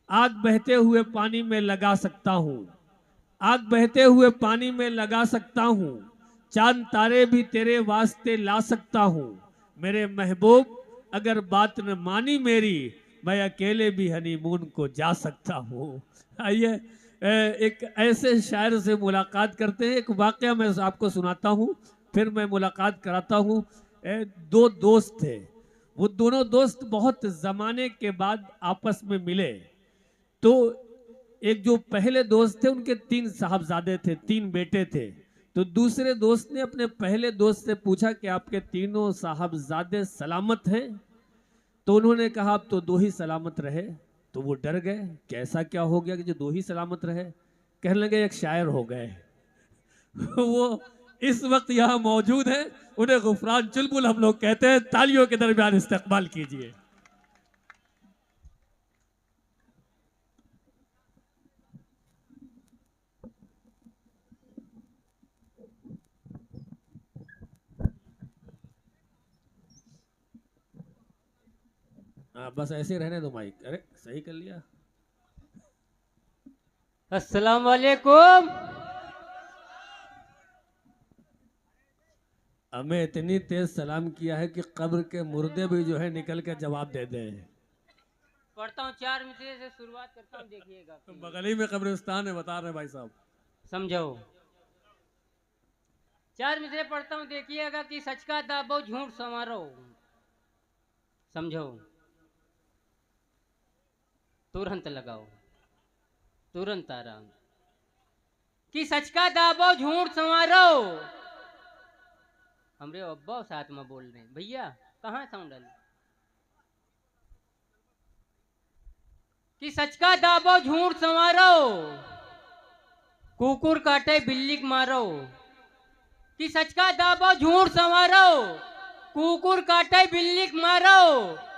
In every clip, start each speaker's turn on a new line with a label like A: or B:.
A: आग बहते हुए पानी में लगा सकता हूँ, आग बहते हुए पानी में लगा सकता हूँ, चांद तारे भी तेरे वास्ते ला सकता हूँ। मेरे महबूब अगर बात न मानी मेरी, मैं अकेले भी हनीमून को जा सकता हूँ। आइए एक ऐसे शायर से मुलाकात करते हैं। एक वाकया मैं आपको सुनाता हूँ, फिर मैं मुलाकात कराता हूँ। दो दोस्त थे, वो दोनों दोस्त बहुत जमाने के बाद आपस में मिले। तो एक जो पहले दोस्त थे उनके 3 साहबजादे थे, 3 बेटे थे। तो दूसरे दोस्त ने अपने पहले दोस्त से पूछा कि आपके तीनों साहबजादे सलामत हैं? तो उन्होंने कहा अब तो 2 ही सलामत रहे। तो वो डर गए कि ऐसा क्या हो गया कि जो 2 ही सलामत रहे। कहने लगे एक शायर हो गए। वो इस वक्त यहाँ मौजूद है, उन्हें गुफरान चुलबुल हम लोग कहते हैं। तालियों के दरमियान इस्तकबाल कीजिए। बस ऐसे रहने दो माइक। अरे सही कर लिया।
B: अस्सलाम वालेकुम।
A: हमें इतनी तेज सलाम किया है कि कब्र के मुर्दे भी जो है निकल के जवाब दे दे।
B: पढ़ता हूँ 4 मिसरे से शुरुआत करता हूँ, देखिएगा
A: तो बगल ही में कब्रिस्तान है, बता रहे भाई साहब।
B: समझो। 4 मिसरे पढ़ता हूँ, देखिएगा कि सच का दाबो झूठ संवारो। समझो। तुरंत लगाओ, तुरंत आराम। कि सच का दाबो झूठ संवारो। हमरे अब्बा साथ में बोल रहे हैं भैया, कहाँ साउंड डाली। कि सच का दाबो झूठ संवारो, कुकुर काटे बिल्ली मारो। कि सच का दाबो झूठ संवारो, कुकुर काटे बिल्ली मारो।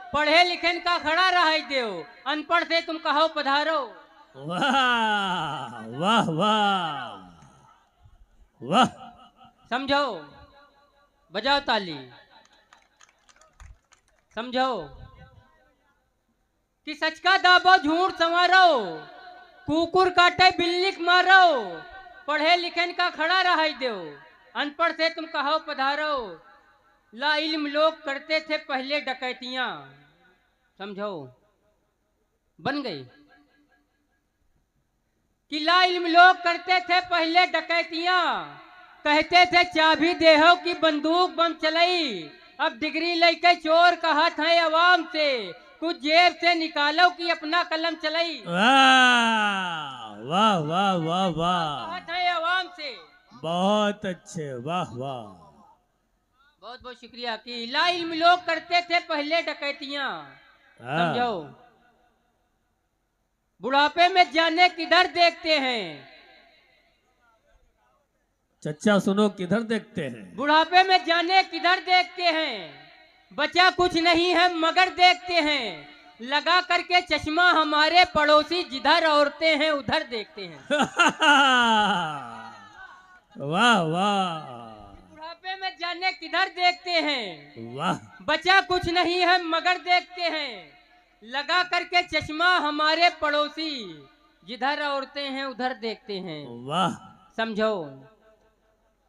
B: पढ़े लिखन का खड़ा रहा देव, अनपढ़ से तुम कहो पधारो।
A: वाह वाह वाह वाह।
B: समझो, बजाओ ताली। समझो। कि सच का दाबो झूठ संवारो, कुकुर काटे बिल्ली मारो। पढ़े लिखन का खड़ा रहा दो, अनपढ़ से तुम कहो पधारो। ला इल्म लोग करते थे पहले डकैतियां। समझो, बन गई। कि ला इल्म लोग करते थे पहले डकैतियां, कहते थे चाबी देहो की बंदूक बम चलाई। अब डिग्री लेके चोर कहा था अवाम से, कुछ जेब से निकालो कि अपना कलम चलाई।
A: वाह वाह वाह वाह
B: कहा
A: वाह।
B: था अवाम से।
A: बहुत अच्छे, वाह वाह।
B: बहुत बहुत शुक्रिया। कि ला इल्म लोग करते थे पहले डकैतियां। समझो।
A: हाँ।
B: बुढ़ापे में जाने किधर देखते हैं।
A: चच्चा सुनो किधर देखते हैं।
B: बुढ़ापे में जाने किधर देखते हैं। बचा कुछ नहीं है मगर देखते हैं। लगा करके चश्मा हमारे पड़ोसी जिधर औरतें हैं उधर देखते हैं।
A: वाह वाह
B: बुढ़ापे में जाने किधर देखते हैं।
A: वाह
B: बचा कुछ नहीं है मगर देखते हैं। लगा करके चश्मा हमारे पड़ोसी जिधर औरतें हैं उधर देखते हैं।
A: वाह।
B: समझो,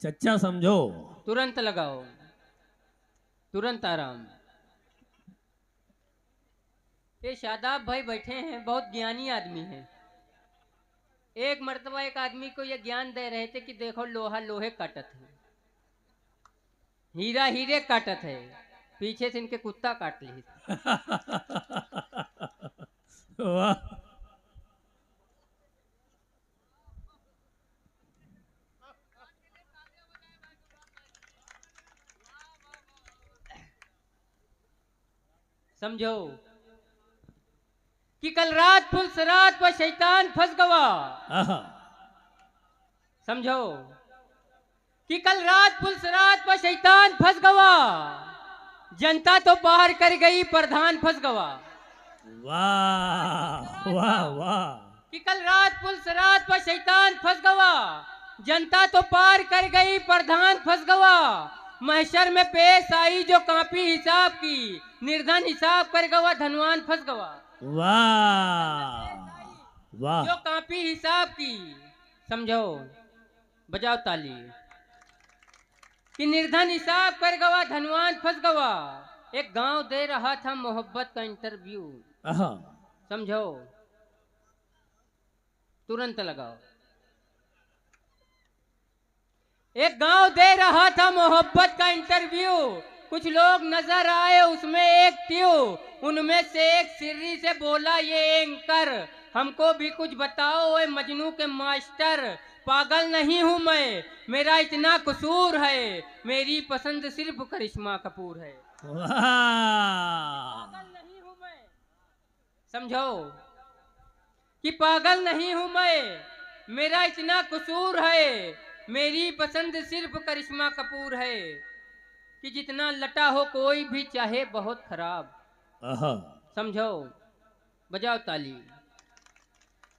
A: चच्चा समझो।
B: तुरंत लगाओ, तुरंत आराम। ये शादाब भाई बैठे हैं, बहुत ज्ञानी आदमी हैं। एक मर्तबा एक आदमी को ये ज्ञान दे रहे थे कि देखो लोहा लोहे काटत है, हीरा हीरे काटत है। पीछे से इनके कुत्ता काट ली।
A: वाह।
B: समझो। कि कल रात पुलिस रात पर शैतान फंस गवा।
A: आहा।
B: समझो। कि कल रात पुलिस रात पर शैतान फंस गवा। जनता तो बाहर कर गई, प्रधान फंस गवा।
A: वाह वाह वाह।
B: कि कल रात पुलिस रात पर शैतान फंस गवा। जनता तो पार कर गई, प्रधान फंस गवा। महशर में पेश आई जो कापी हिसाब की, निर्धन हिसाब कर गवा, धनवान फंस गवा।
A: वाह वाह।
B: जो कापी हिसाब की, समझो, बजाओ ताली। कि निर्धन हिसाब कर गवा, धनवान फंस गवा। एक गांव दे रहा था मोहब्बत का इंटरव्यू,
A: आहा।
B: समझो, तुरंत लगाओ। एक गांव दे रहा था मोहब्बत का इंटरव्यू, कुछ लोग नजर आए उसमें एक ट्यू, उनमें से एक सिर्री से बोला ये एंकर, हमको भी कुछ बताओ ओए मजनू के मास्टर, पागल नहीं हूं मैं, मेरा इतना कसूर है, मेरी पसंद सिर्फ करिश्मा कपूर है।
A: वाह।
B: पागल नहीं हूं मैं, समझो, कि पागल नहीं हूं मैं, मेरा इतना कसूर है, मेरी पसंद सिर्फ करिश्मा कपूर है। कि जितना लटा हो कोई भी चाहे बहुत खराब,
A: आहा।
B: समझो, बजाओ ताली।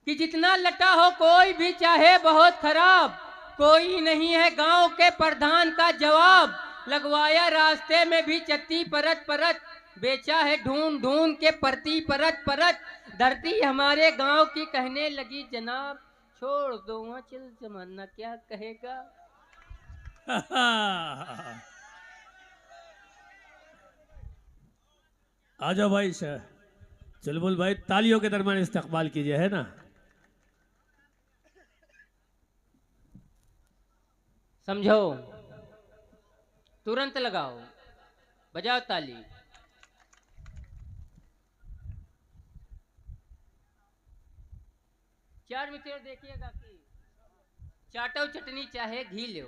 B: कि जितना लटा हो कोई भी चाहे बहुत खराब, कोई नहीं है गांव के प्रधान का जवाब, लगवाया रास्ते में भी चत्ती परत परत, बेचा है ढूंढ ढूंढ के परती परत परत, धरती हमारे गांव की कहने लगी जनाब, छोड़ दो चल जमाना क्या कहेगा।
A: आ जाओ भाई सर, चुलबुल भाई तालियों के दरमियान इस्तकबाल कीजिए, है ना।
B: समझो, तुरंत लगाओ, बजाओ ताली। चार मित्र देखिएगा कि चाटो चटनी चाहे घी लो,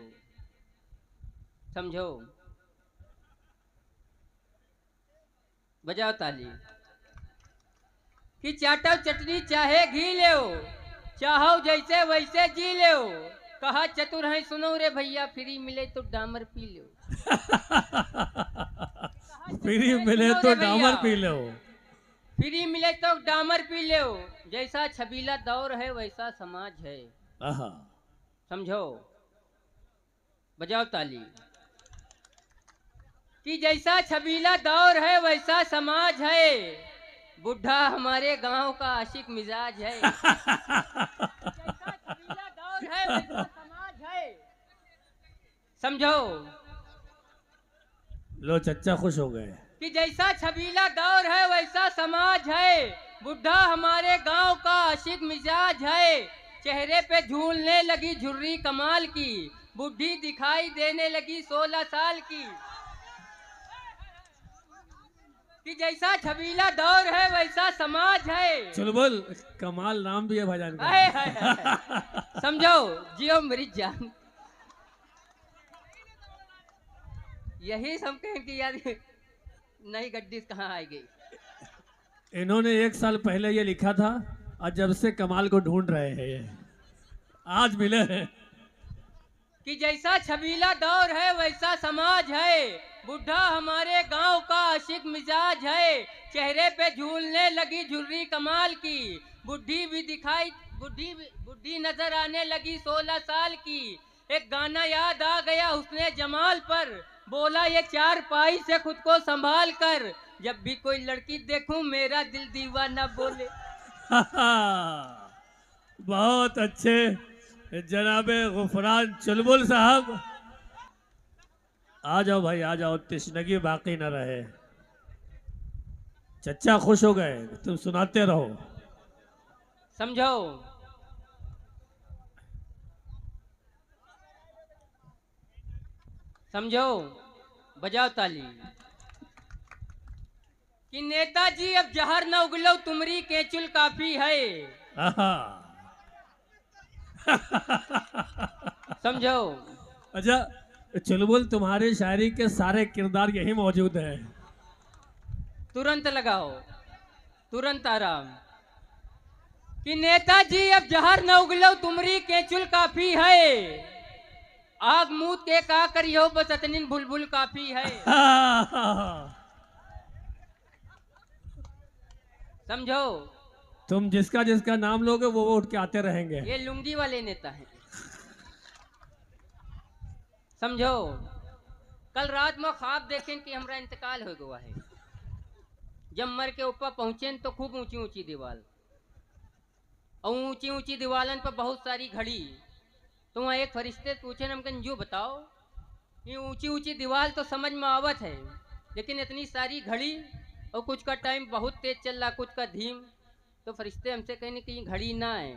B: समझो, बजाओ ताली। कि चाटो चटनी चाहे घी लो, चाहो जैसे वैसे जी लो, कहा चतुर है सुनो रे भैया, फ्री मिले तो डामर पी लो।
A: फ्री मिले तो डामर पी लो।
B: फ्री मिले तो डामर पी लो, जैसा छबीला दौर है वैसा समाज है।
A: आहा।
B: समझो, बजाओ ताली। कि जैसा छबीला दौर है वैसा समाज है, बुढ़ा हमारे गांव का आशिक मिजाज है। जैसा छबीला दौर है वैसा समाज है, समझो,
A: लो चच्चा खुश हो गए।
B: कि जैसा छबीला दौर है वैसा समाज है, बुढ़ा हमारे गांव का आशिक मिजाज है, चेहरे पे झूलने लगी झुर्री कमाल की, बुढ़ी दिखाई देने लगी 16 साल की। कि जैसा छबीला दौर है वैसा समाज है।
A: चुलबुल कमाल नाम भी है भाईजान का।
B: हाय हाय हाय। समझो, जियो मेरी जान। यही सब कहें कि यार नई गड्डी कहाँ आई गई।
A: इन्होंने 1 साल पहले ये लिखा था और जब से कमाल को ढूंढ रहे हैं ये आज मिले हैं।
B: कि जैसा छबीला दौर है वैसा समाज है, बुढ़ा हमारे गांव का आशिक मिजाज है, चेहरे पे झूलने लगी झुर्री कमाल की, बुढ़ी नजर आने लगी 16 साल की। एक गाना याद आ गया उसने जमाल पर, बोला ये 4 पाई से खुद को संभाल कर, जब भी कोई लड़की देखूं मेरा दिल दीवाना बोले।
A: बहुत अच्छे जनाबे गुफरान चुलबुल साहब। आ जाओ भाई आ जाओ, तिश्नगी बाकी न रहे। चच्चा खुश हो गए, तुम सुनाते रहो।
B: समझो, समझो, बजाओ ताली। कि नेताजी अब जहर न उगलो तुमरी केचुल काफी है।
A: आहा।
B: समझो,
A: अच्छा चुलबुल, तुम्हारी शायरी के सारे किरदार यही मौजूद हैं।
B: तुरंत लगाओ, तुरंत आराम। कि नेताजी अब जहर न उगलो तुमरी केचुल काफी है, आग मूत के का करियो बस अतनिन बुलबुल काफी है। समझो,
A: तुम जिसका जिसका नाम लोगे वो उठ के आते रहेंगे।
B: ये लुंगी वाले नेता हैं। समझो, कल रात में ख्वाब देखें कि हमारा इंतकाल हो गया है, जब मर के ऊपर पहुंचे तो खूब ऊंची ऊंची दीवार, और ऊंची ऊंची दीवालन पर बहुत सारी घड़ी। तो वहाँ एक फरिश्ते पूछे न, हमकन जो बताओ, ये ऊंची ऊंची दीवार तो समझ में आवत है, लेकिन इतनी सारी घड़ी और कुछ का टाइम बहुत तेज चल रहा, कुछ का धीम। तो फरिश्ते हमसे कहने कि ये घड़ी ना है,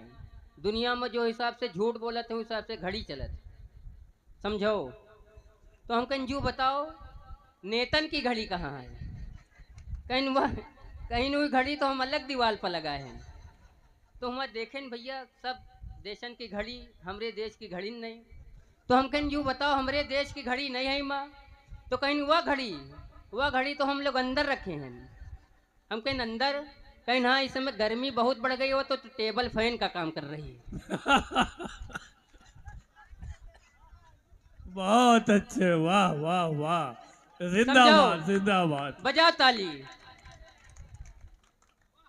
B: दुनिया में जो हिसाब से झूठ बोलत है उस हिसाब से घड़ी चलत, समझो। तो हम कहीं जो बताओ, नेतन की घड़ी कहाँ है? कहीं वह कहीं वही घड़ी तो हम अलग दीवार पर लगाए हैं। तो हम देखें भैया सब देशन की घड़ी, हमरे देश की घड़ी नहीं। तो हम कहीं यूँ बताओ, हमरे देश की घड़ी नहीं है माँ। तो कहीं वह घड़ी तो हम लोग अंदर रखे हैं। हम कहीं अंदर, कहीं हाँ इस समय गर्मी बहुत बढ़ गई हो तो टेबल फैन का काम कर रही है।
A: बहुत अच्छे, वाह वाह वाह,
B: समझो,
A: जिंदाबाद जिंदाबाद।
B: बजाओ ताली।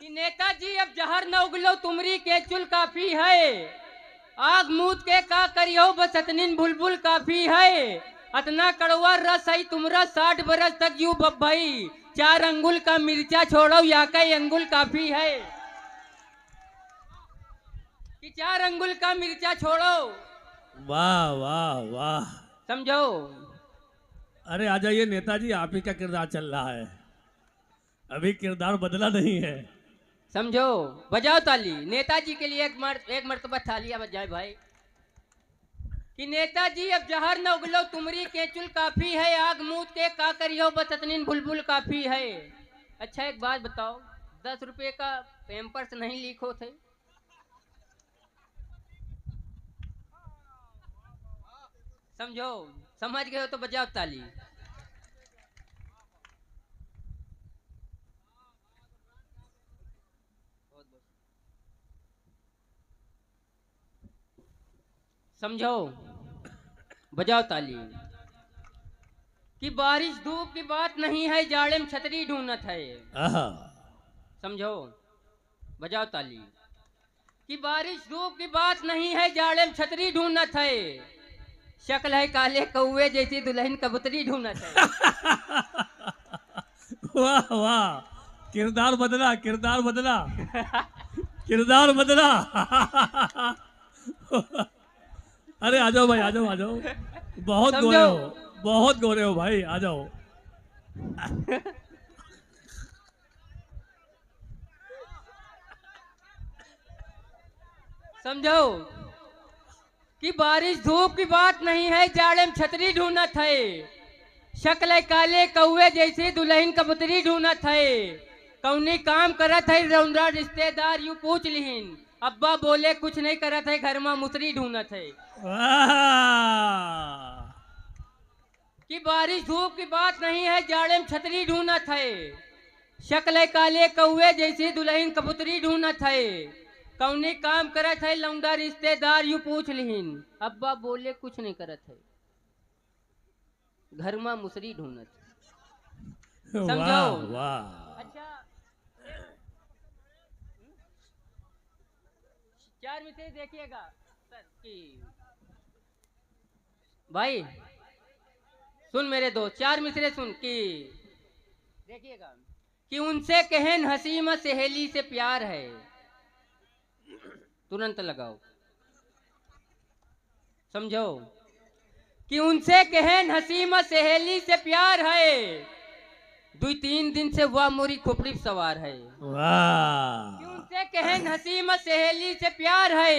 B: कि नेताजी अब जहर न उगलो तुमरी के चुल काफी है, आग मूत के का करियो बस अतनिन बुलबुल काफी है, अतना कड़वा रस है तुमरा 60 बरस तक यू बब्बई, 4 अंगुल का मिर्चा छोड़ो या का अंगुल काफी है। कि 4 अंगुल का मिर्चा छोड़ो।
A: वाह वाह वाह।
B: समझो।
A: अरे आ जाइए नेताजी, आप ही का किरदार चल रहा है, अभी किरदार बदला नहीं है।
B: समझो, बजाओ ताली। नेताजी के लिए एक मर्तबा तालियां बजाए भाई। कि नेताजी अब जहर न उगलो तुमरी के चुल काफी है, आग मूत के का करियो बस अतनिन बुलबुल काफी है। अच्छा एक बात बताओ, 10 रुपए का पैम्पर्स नहीं लीक होते? समझो, समझ गए हो तो बजाओ ताली। समझो, बजाओ ताली। कि बारिश धूप की बात नहीं है, जाड़े में छतरी ढूंढत है।
A: आहा।
B: समझो, बजाओ ताली। कि बारिश धूप की बात नहीं है, जाड़े में छतरी ढूंढत है, शक्ल है काले कौवे जैसी दुल्हन कबूतरी ढूंढत है।
A: वाह वाह, किरदार बदला, किरदार बदला, किरदार बदला। अरे आ जाओ भाई, आ जाओ आ जाओ, बहुत गोरे
B: समझो,
A: हो, बहुत गोरे हो भाई, आ जाओ।
B: समझो। कि बारिश धूप की बात नहीं है, जाड़े में छतरी ढूंढत है, शक्ल है काले कौवे जैसी दुल्हन कबूतरी ढूंढत है, कौनी काम करत है रौंदा रिश्तेदार यूं पूछ लिहिन, अब्बा बोले कुछ नहीं करत है घर में मुसरी ढूंढत है।
A: वाह।
B: कि बारिश धूप की बात नहीं है, जाड़े में छतरी ढूंढत है, शक्ल है काले कौवे जैसी दुल्हन कबूतरी ढूंढत है, कौनी काम करत है लौंडा रिश्तेदार यूं पूछ लिहिन, अब्बा बोले कुछ नहीं करत है घर में मुसरी ढूंढत है।
A: वाह
B: समझो।
A: वाह।
B: अच्छा 4 मिसरे देखिएगा सर की भाई, सुन मेरे दोस्त, 4 मिसरे सुन की देखिएगा। कि उनसे कहन हंसी में सहेली से प्यार है, तुरंत लगाओ। समझो। कि उनसे कहन हंसी में सहेली से प्यार है, 2-3 दिन से वह मोरी खोपड़ी पे सवार है।
A: वाह।
B: कि उनसे कहन हंसी में सहेली से प्यार है,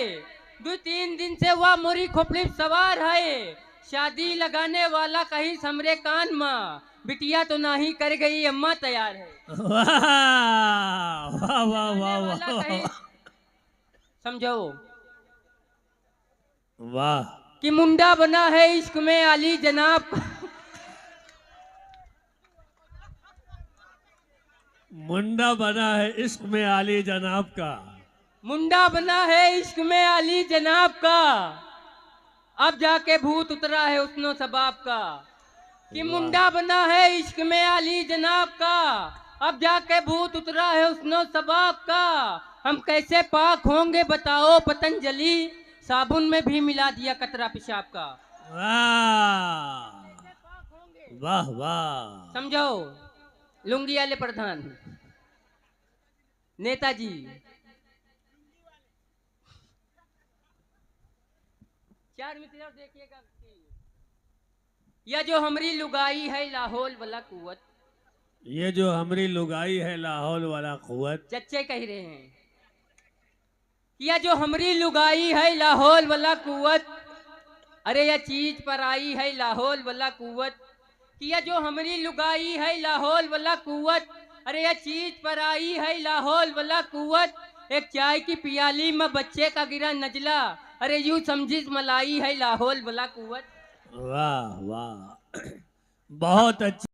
B: 2-3 दिन से वह मोरी खोपड़ी पे सवार है, शादी लगाने वाला कहीं समरे कान में, बिटिया तो नहीं कर गई अम्मा तैयार है।
A: वाह वाह वाह वाह
B: वाला कहीं,
A: वाह
B: समझो।
A: वाह।
B: कि मुंडा बना है इश्क में अली जनाब का,
A: मुंडा बना है इश्क में आली जनाब का,
B: मुंडा बना है इश्क में अली जनाब का, अब जाके भूत उतरा है उसनो सबाब का। कि मुंडा बना है इश्क में अली जनाब का, अब जाके भूत उतरा है उसनो सबाब का, हम कैसे पाक होंगे बताओ पतंजलि, साबुन में भी मिला दिया कतरा पेशाब का।
A: वाह वाह वाह।
B: समझो। लुंगी वाले प्रधान नेताजी, 4 मिनट और देखिएगा कि यह जो हमारी लुगाई है लाहौल वाला कुवत,
A: ये जो हमारी लुगाई है लाहौल वाला कुवत,
B: चच्चे कह रहे हैं यह जो हमारी लुगाई है लाहौल वाला कुवत, अरे यह चीज पर आई है लाहौल वाला कुवत, कि यह जो हमारी लुगाई है लाहौल वाला कुवत, अरे यह चीज पर आई है लाहौल वाला कुवत, एक चाय की पियाली में बच्चे का गिरा नजला, अरे यूं समझिस मलाई है लाहौल वाला कुवत।
A: वाह वाह, बहुत अच्छी।